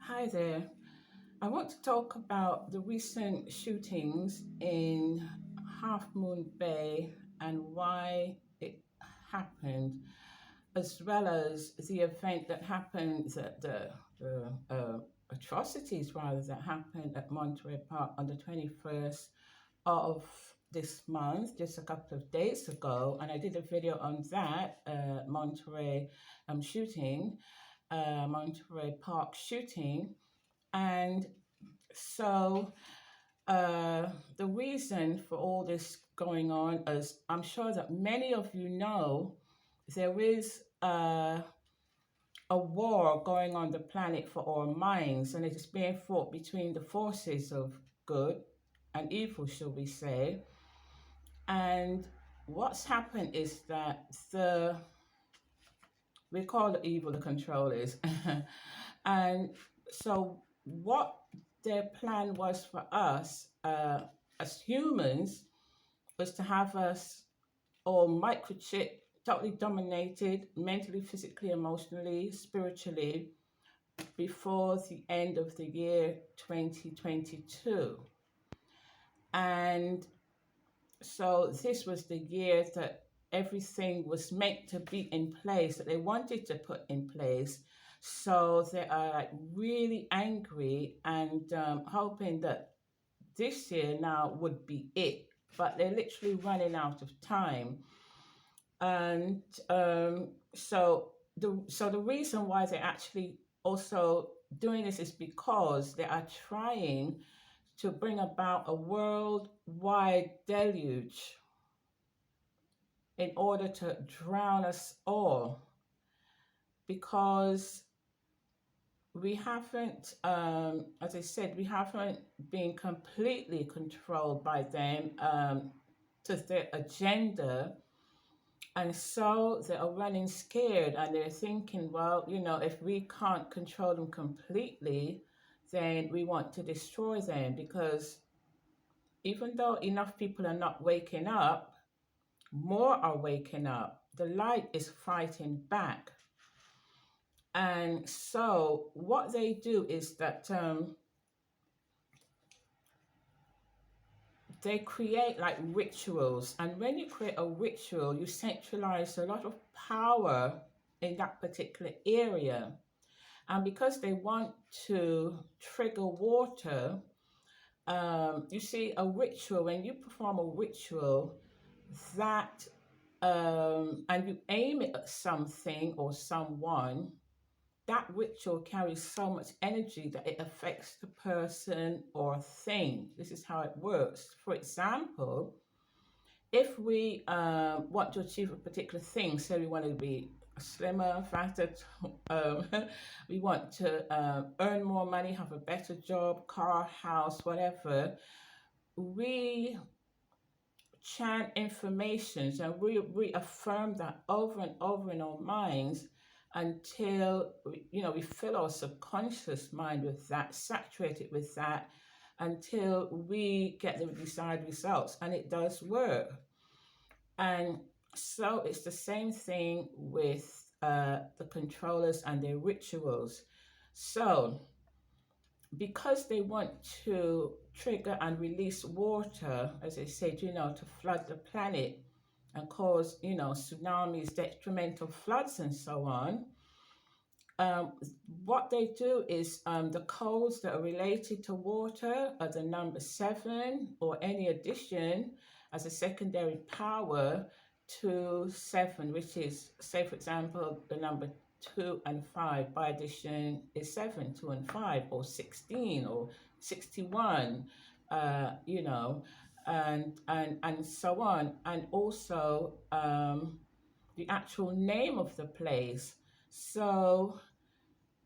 Hi there. I want to talk about the recent shootings in Half Moon Bay and why it happened, as well as the event that happened, the atrocities rather that happened at Monterey Park on the 21st of this month, just a couple of days ago. And I did a video on that Monterey shooting, Monterey Park shooting. And so the reason for all this going on is I'm sure that many of you know there is a war going on the planet for our minds, and it is being fought between the forces of good and evil, shall we say. And what's happened is that we call the evil the controllers. And so what their plan was for us as humans was to have us all microchip, totally dominated mentally, physically, emotionally, spiritually before the end of the year 2022. And so this was the year that everything was meant to be in place, that they wanted to put in place. So they are like really angry and hoping that this year now would be it, but they're literally running out of time. And so the reason why they're actually also doing this is because they are trying to bring about a worldwide deluge in order to drown us all, because we haven't, as I said, we haven't been completely controlled by them to their agenda. And so they are running scared and they're thinking, well, if we can't control them completely, then we want to destroy them, because even though enough people are not waking up, more are waking up. The light is fighting back. And so what they do is that they create like rituals. And when you create a ritual, you centralize a lot of power in that particular area. And because they want to trigger water, you see, a ritual, when you perform a ritual, that and you aim it at something or someone, that ritual carries so much energy that it affects the person or thing. This is how it works. For example, if we want to achieve a particular thing, say we want to be slimmer, fatter, um, we want to earn more money, have a better job, car, house, whatever, we chant informations and we reaffirm that over and over in our minds until we fill our subconscious mind with that, saturate it with that, until we get the desired results. And it does work. And so it's the same thing with the controllers and their rituals. So because they want to trigger and release water, as I said, to flood the planet and cause, tsunamis, detrimental floods, and so on. What they do is the codes that are related to water are the number 7 or any addition as a secondary power to 7, which is, say, for example, the number 2 and 5 by addition is 7, 2 and 5, or 16 or 61, and so on. And also the actual name of the place. So,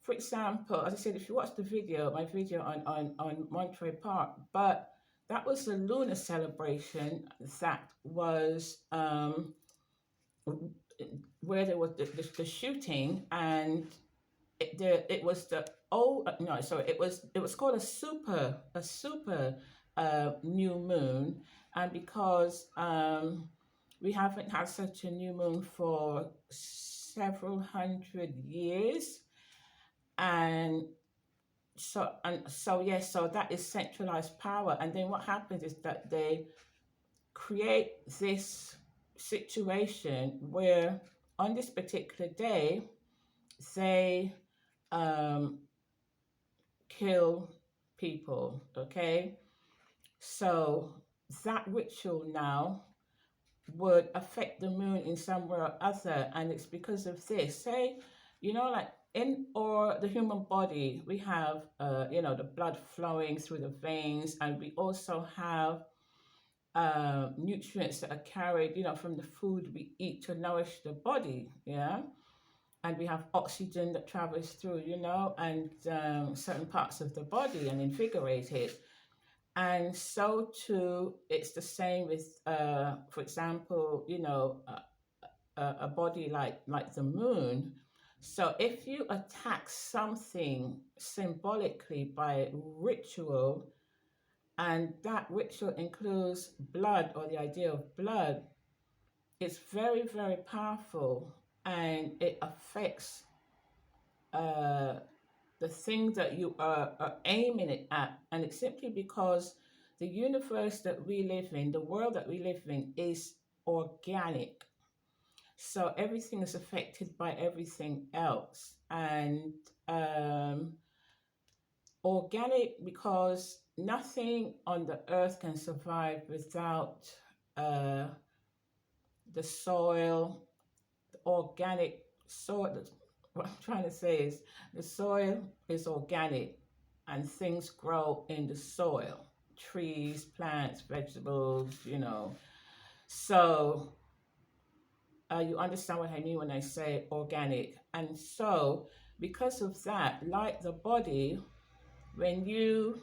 for example, as I said, if you watch my video on Monterey Park, but that was a lunar celebration that was where there was the shooting, and it was the no, sorry, it was called a super new moon, and because we haven't had such a new moon for several hundred years, and yes, so that is centralized power. And then what happens is that they create this situation where on this particular day they um, kill people. Okay, so that ritual now would affect the moon in some way or other, and it's because of this. Say, like in or the human body, we have the blood flowing through the veins, and we also have nutrients that are carried, from the food we eat to nourish the body. Yeah. And we have oxygen that travels through, and certain parts of the body and invigorate it. And so too, it's the same with, for example, a body like the moon. So if you attack something symbolically by ritual, and that ritual includes blood or the idea of blood, it's very, very powerful, and it affects uh, the thing that you are aiming it at. And it's simply because the universe that we live in, the world that we live in, is organic. So everything is affected by everything else. And um, organic because nothing on the earth can survive without uh, the soil, the organic soil. What I'm trying to say is the soil is organic and things grow in the soil, trees, plants, vegetables, So you understand what I mean when I say organic. And so, because of that, like the body, when you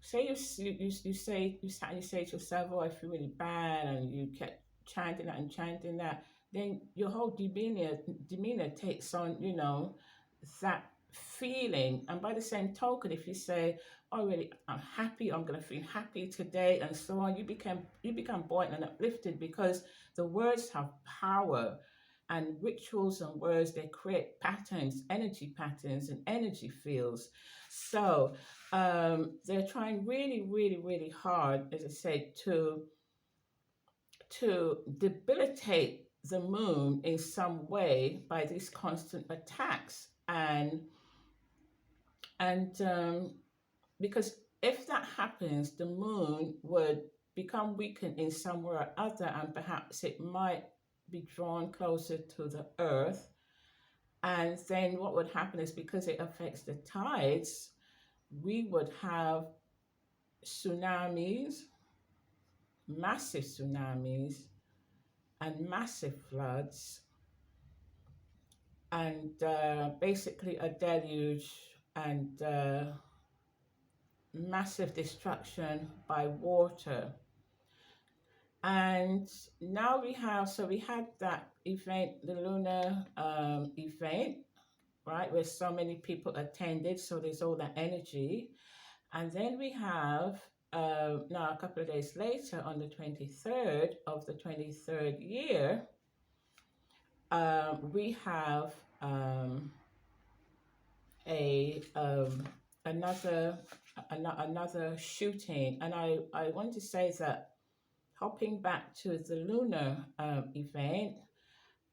say you say to yourself, "Oh, I feel really bad," and you kept chanting that and chanting that, then your whole demeanor takes on, that feeling. And by the same token, if you say, "Oh, really, I'm happy. I'm gonna feel happy today," and so on, you become buoyant and uplifted because the words have power. And rituals and words, they create patterns, energy patterns, and energy fields. So they're trying really, really, really hard, as I said, to debilitate the moon in some way by these constant attacks, and because if that happens, the moon would become weakened in some way or other, and perhaps it might be drawn closer to the earth. And then what would happen is, because it affects the tides, we would have tsunamis, massive tsunamis, and massive floods, and basically a deluge, and massive destruction by water. And now we had that event, the lunar event, right, where so many people attended. So there's all that energy. And then we have now a couple of days later, on the 23rd of the 23rd year, we have a another another shooting. And I want to say that, hopping back to the lunar event,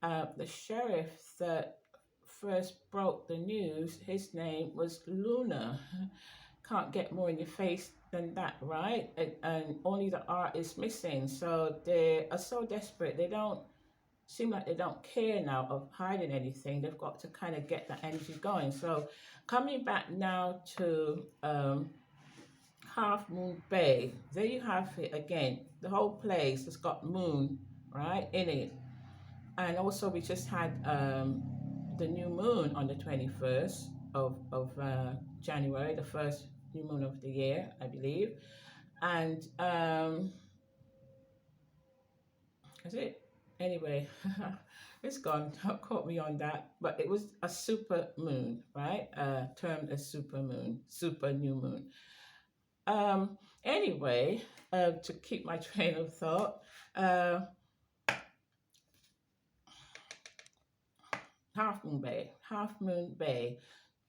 the sheriff that first broke the news, his name was Luna. Can't get more in your face than that, right? And only the R is missing. So they are so desperate. They don't seem like they don't care now of hiding anything. They've got to kind of get that energy going. So coming back now to Half Moon Bay, there you have it again. The whole place has got moon, right, in it. And also we just had the new moon on the 21st of January, the first new moon of the year, I believe. And is it? Anyway, it's gone. Don't quote me on that. But it was a super moon, right? Termed a super moon, super new moon. Anyway, to keep my train of thought, Half Moon Bay, Half Moon Bay.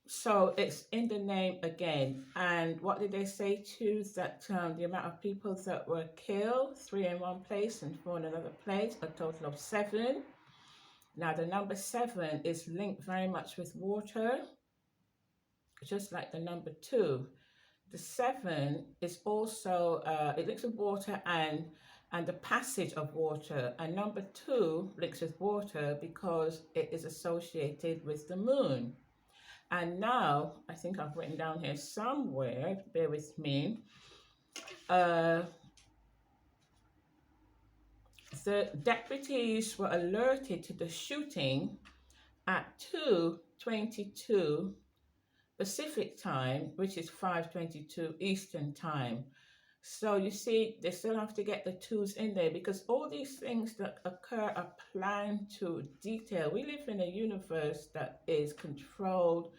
So it's in the name again. And what did they say too? That the amount of people that were killed, three in one place and four in another place, a total of seven. Now the number seven is linked very much with water, just like the number two. The seven is also it links with water and the passage of water. And number two links with water because it is associated with the moon. And now I think I've written down here somewhere. Bear with me. Uh, the deputies were alerted to the shooting at 2:22 Pacific time, which is 5:22 Eastern time. So you see, they still have to get the twos in there because all these things that occur are planned to detail. We live in a universe that is controlled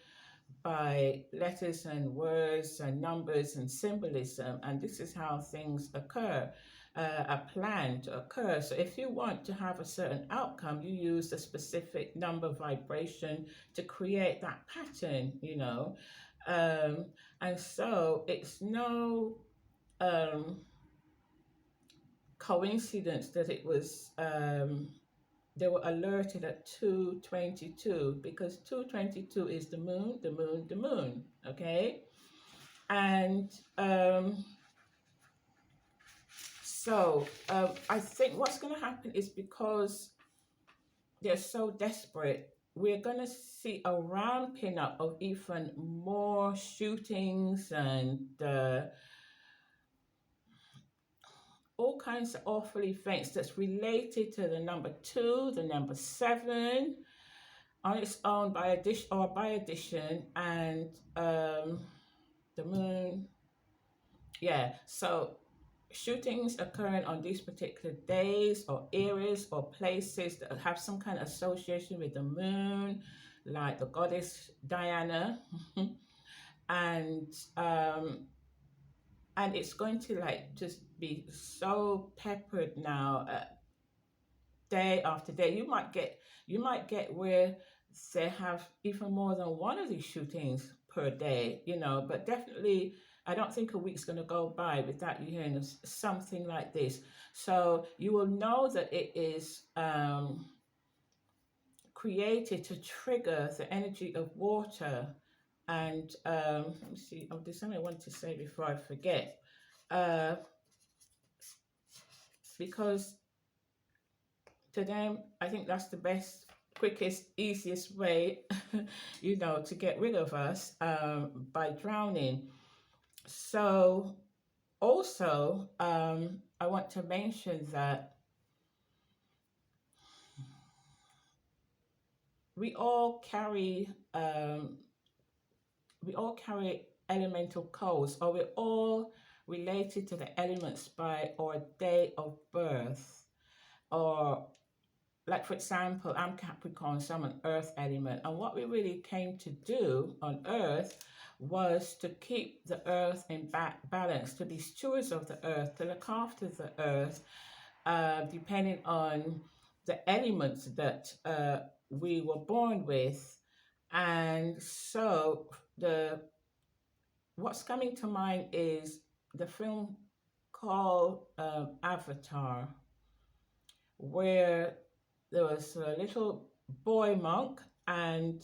by letters and words and numbers and symbolism, and this is how things occur, are planned to occur. So if you want to have a certain outcome, you use a specific number vibration to create that pattern, you know. And so it's no coincidence that it was they were alerted at 2:22 because 2:22 is the moon, the moon, the moon. Okay, and I think what's going to happen is because they're so desperate, we're going to see a ramping up of even more shootings and all kinds of awful events that's related to the number two, the number seven, on its own by addition or by addition, and the moon. Yeah, so shootings occurring on these particular days or areas or places that have some kind of association with the moon, like the goddess Diana, and and it's going to like just be so peppered now, day after day. You might get where they have even more than one of these shootings per day, you know, but definitely I don't think a week's going to go by without you hearing of something like this. So you will know that it is created to trigger the energy of water. And let me see, oh, there's something I want to say before I forget. Because to them, I think that's the best, quickest, easiest way, you know, to get rid of us, by drowning. So, also, I want to mention that we all carry um, we all carry elemental codes, or we're all related to the elements by our day of birth, or like for example, I'm Capricorn, so I'm an earth element. And what we really came to do on earth was to keep the earth in balance, to be stewards of the earth, to look after the earth, depending on the elements that we were born with. And so the what's coming to mind is the film called Avatar, where there was a little boy monk, and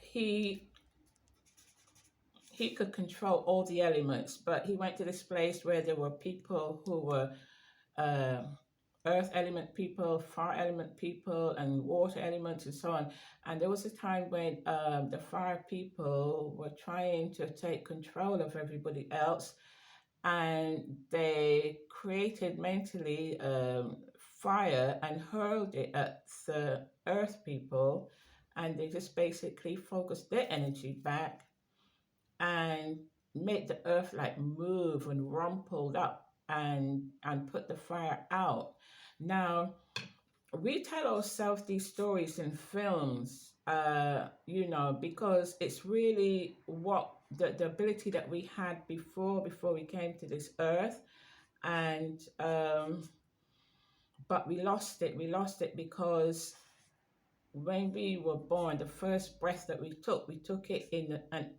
he he could control all the elements, but he went to this place where there were people who were uh, earth element people, fire element people, and water elements, and so on. And there was a time when the fire people were trying to take control of everybody else, and they created mentally fire and hurled it at the earth people, and they just basically focused their energy back and made the earth like move and rumpled up and put the fire out. Now we tell ourselves these stories in films, you know, because it's really what the ability that we had before we came to this earth. And but we lost it because when we were born, the first breath that we took it in an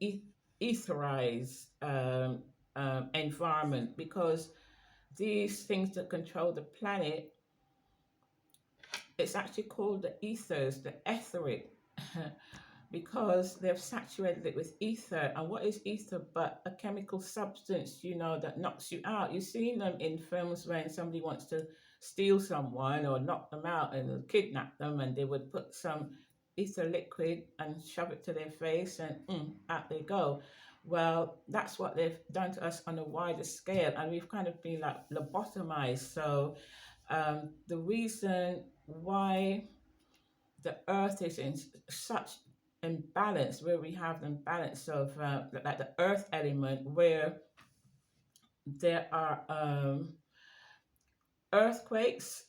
etherized environment, because these things that control the planet, it's actually called the ethers, the etheric, because they've saturated it with ether. And what is ether but a chemical substance, that knocks you out? You've seen them in films when somebody wants to steal someone or knock them out and kidnap them, and they would put some ether liquid and shove it to their face, and out they go. Well, that's what they've done to us on a wider scale, and we've kind of been like lobotomized. So the reason why the earth is in such imbalance, where we have the imbalance of like the earth element, where there are earthquakes,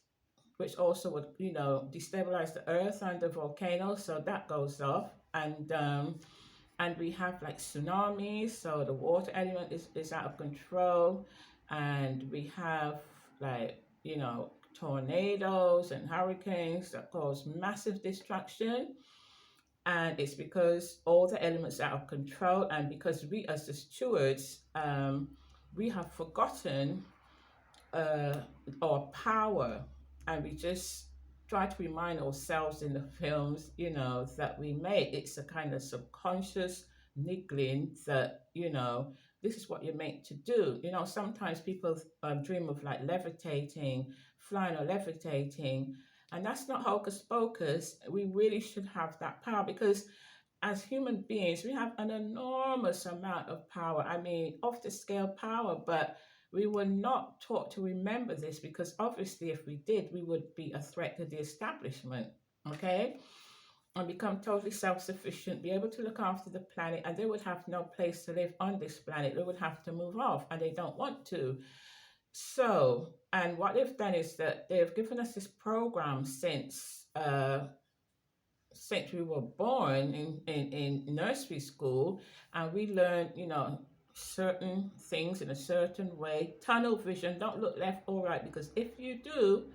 which also would destabilize the earth, and the volcanoes, so that goes off, and we have like tsunamis, so the water element is out of control, and we have like tornadoes and hurricanes that cause massive destruction. And it's because all the elements are out of control, and because we as the stewards, we have forgotten uh, our power, and we just try to remind ourselves in the films, that we make. It's a kind of subconscious niggling that, this is what you're meant to do. Sometimes people dream of like levitating, flying or levitating, and that's not hocus pocus. We really should have that power, because as human beings, we have an enormous amount of power. I mean, off the scale power, but we were not taught to remember this, because obviously, if we did, we would be a threat to the establishment, okay? And become totally self sufficient, be able to look after the planet, and they would have no place to live on this planet. They would have to move off, and they don't want to. So, and what they've done is that they've given us this program since we were born in nursery school, and we learn, certain things in a certain way. Tunnel vision, don't look left or right, because if you do,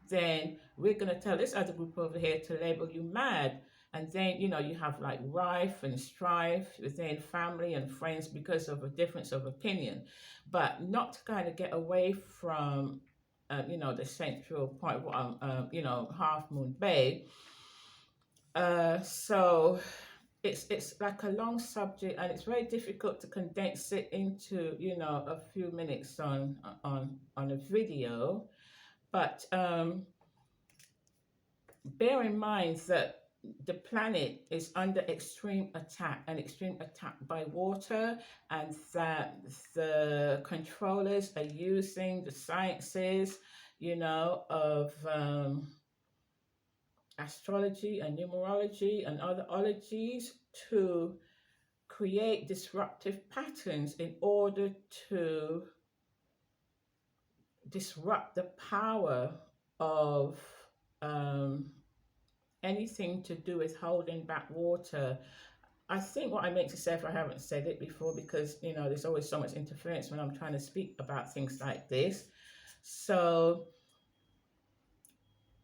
then we're going to tell this other group over here to label you mad. And then, you have like rife and strife within family and friends because of a difference of opinion, but not to kind of get away from, the central point, Half Moon Bay. So it's like a long subject, and it's very difficult to condense it into a few minutes on a video. But bear in mind that the planet is under extreme attack, by water, and that the controllers are using the sciences, of astrology and numerology and other ologies to create disruptive patterns in order to disrupt the power of anything to do with holding back water. I think what I meant to say, if I haven't said it before, because there's always so much interference when I'm trying to speak about things like this. So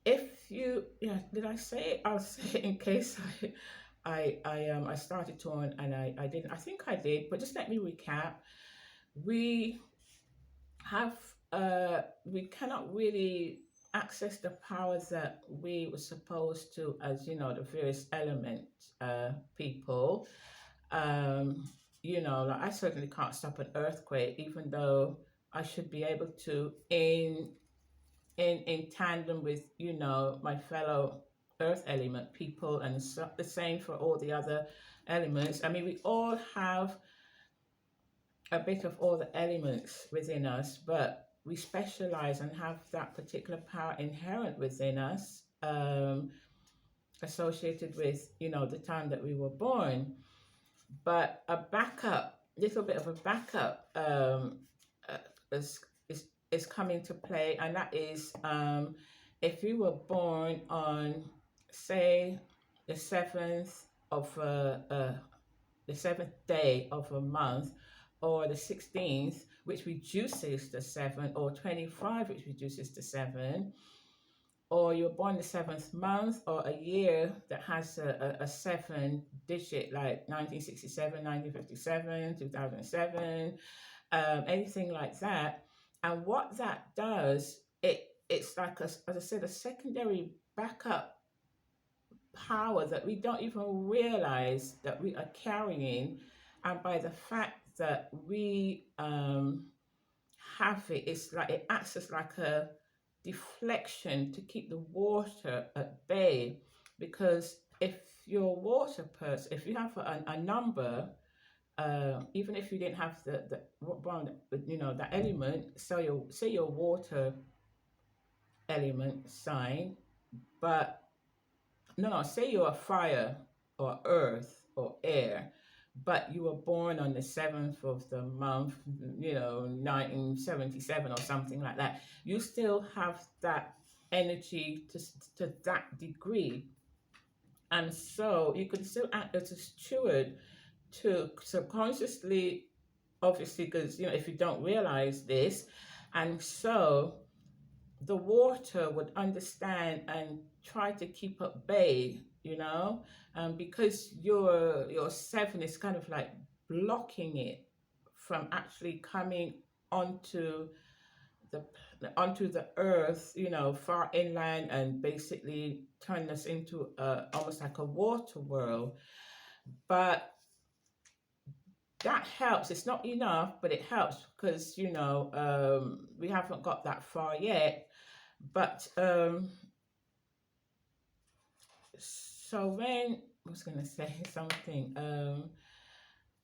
if you, did I say it? I'll say it in case I started to and I didn't. I think I did, but just let me recap. We have we cannot really access the powers that we were supposed to, as the various element people. Like I certainly can't stop an earthquake, even though I should be able to in tandem with my fellow earth element people, and so the same for all the other elements. I mean, we all have a bit of all the elements within us, but we specialize and have that particular power inherent within us, associated with the time that we were born. But a backup, little bit of a backup, is coming to play, and that is if you were born on, say, the seventh day of a month, or the 16th, which reduces to 7, or 25, which reduces to 7, or you're born the seventh month, or a year that has a seven digit, like 1967, 1957, 2007, anything like that. And what that does, it's like, as I said, a secondary backup power that we don't even realize that we are carrying. And by the fact that we have it, it's like it acts as like a deflection to keep the water at bay. Because if you're a water person, if you have a number, even if you didn't have the one, that element, so your say your water element sign, but no, say you're a fire or earth or air, but you were born on the seventh of the month, 1977 or something like that. You still have that energy to that degree. And so you could still act as a steward to subconsciously, obviously, because, if you don't realize this, and so the water would understand and try to keep at bay, because your seven is kind of like blocking it from actually coming onto the onto the earth, far inland, and basically turn us into almost like a water world. But that helps. It's not enough, but it helps because we haven't got that far yet. But so when I was going to say something,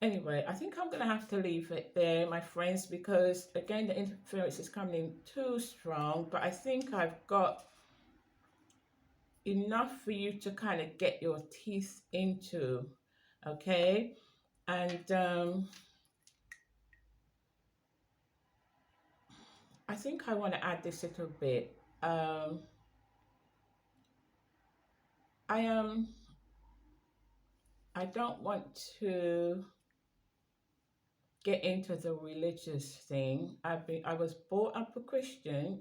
anyway, I think I'm going to have to leave it there, my friends, because again, the interference is coming in too strong. But I think I've got enough for you to kind of get your teeth into, okay? And I think I want to add this little bit. I I don't want to get into the religious thing. I was brought up a Christian,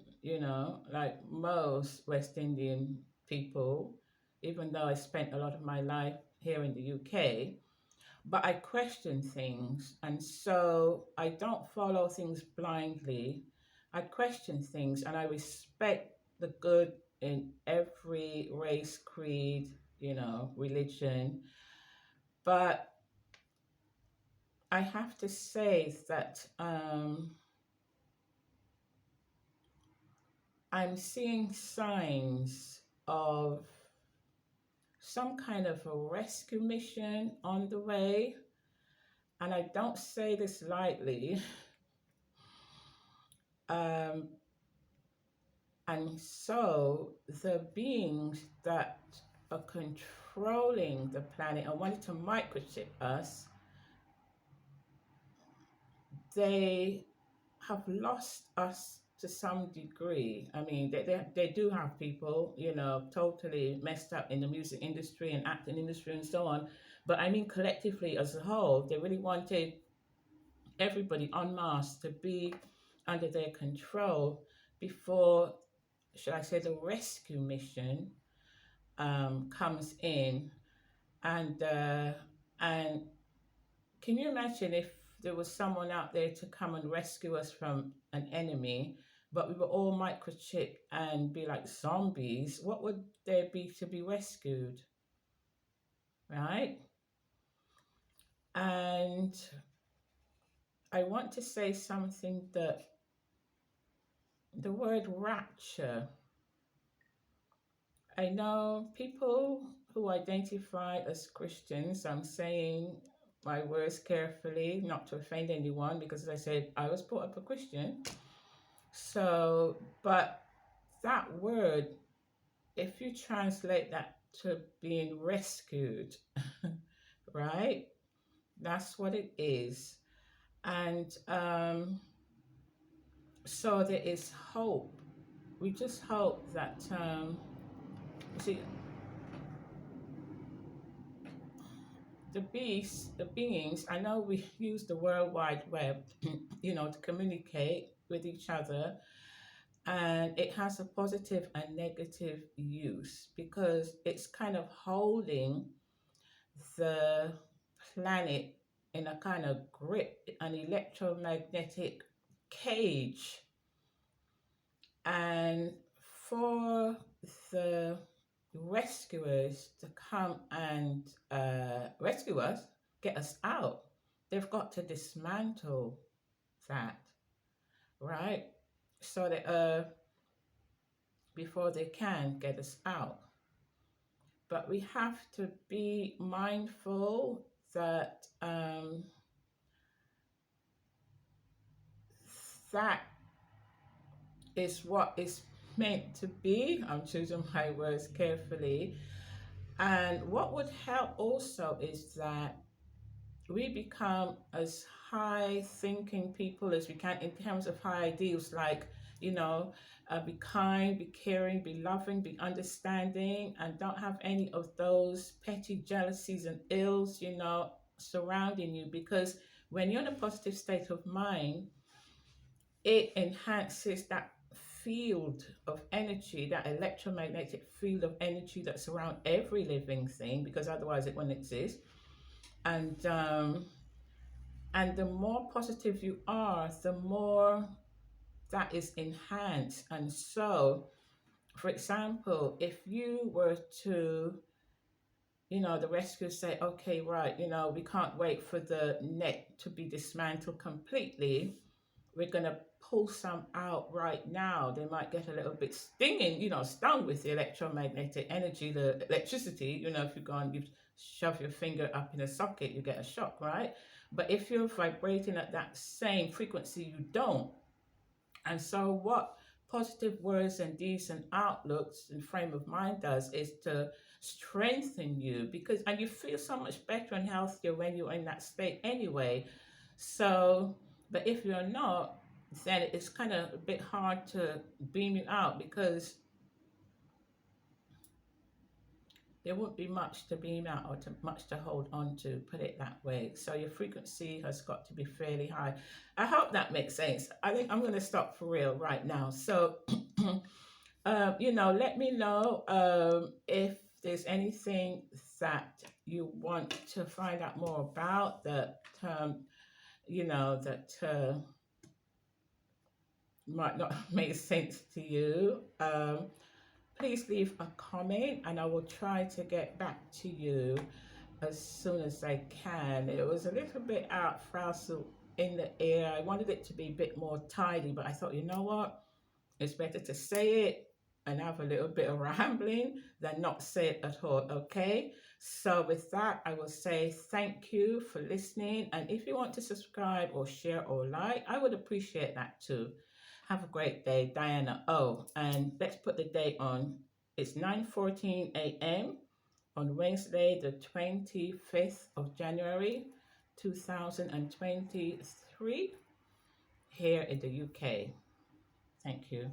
like most West Indian people, even though I spent a lot of my life here in the UK. But I question things, and so I don't follow things blindly. I question things, and I respect the good in every race, creed, religion. But I have to say that I'm seeing signs of some kind of a rescue mission on the way. And I don't say this lightly. Um, and so the beings that are controlling the planet and wanting to microchip us, they have lost us to some degree. I mean, they do have people, totally messed up in the music industry and acting industry and so on. But I mean, collectively as a whole, they really wanted everybody en masse to be under their control before, should I say, the rescue mission comes in. And can you imagine if there was someone out there to come and rescue us from an enemy, but we were all microchipped and be like zombies? What would there be to be rescued, right? And I want to say something, that the word rapture, I know people who identify as Christians. I'm saying my words carefully, not to offend anyone, because as I said, I was brought up a Christian. So, but that word, if you translate that to being rescued, right? That's what it is. And so there is hope. We just hope that, see, the beings, I know we use the World Wide Web, to communicate with each other. and it has a positive and negative use because it's kind of holding the planet in a kind of grip, an electromagnetic cage. And for the rescuers to come and rescue us, get us out, they've got to dismantle that, right? So that before they can get us out. But we have to be mindful that that is what is meant to be. I'm choosing my words carefully. And what would help also is that we become as high thinking people as we can in terms of high ideals, like, you know, be kind, be caring, be loving, be understanding, and don't have any of those petty jealousies and ills, surrounding you. Because when you're in a positive state of mind, it enhances that field of energy, that electromagnetic field of energy that's around every living thing, because otherwise it wouldn't exist. And the more positive you are, the more that is enhanced. And so, for example, if you were to, the rescuers say, okay, right, we can't wait for the net to be dismantled completely. We're going to pull some out right now. They might get a little bit stung with the electromagnetic energy, the electricity. If you go and you shove your finger up in a socket, you get a shock, right? But if you're vibrating at that same frequency, you don't. And so what positive words and deeds and outlooks and frame of mind does is to strengthen you, and you feel so much better and healthier when you're in that state anyway. So, but if you're not, then it's kind of a bit hard to beam you out, because there won't be much to beam out or much to hold on to, put it that way. So your frequency has got to be fairly high. I hope that makes sense. I think I'm going to stop for real right now. So, let me know if there's anything that you want to find out more about that, might not make sense to you. Please leave a comment and I will try to get back to you as soon as I can. It was a little bit out frazzled in the air. I wanted it to be a bit more tidy, but I thought, you know what? It's better to say it and have a little bit of rambling than not say it at all, okay? So with that, I will say thank you for listening. And if you want to subscribe or share or like, I would appreciate that too. Have a great day, Diana. Oh, and let's put the date on. It's 9:14 a.m. on Wednesday, the 25th of January, 2023, here in the UK. Thank you.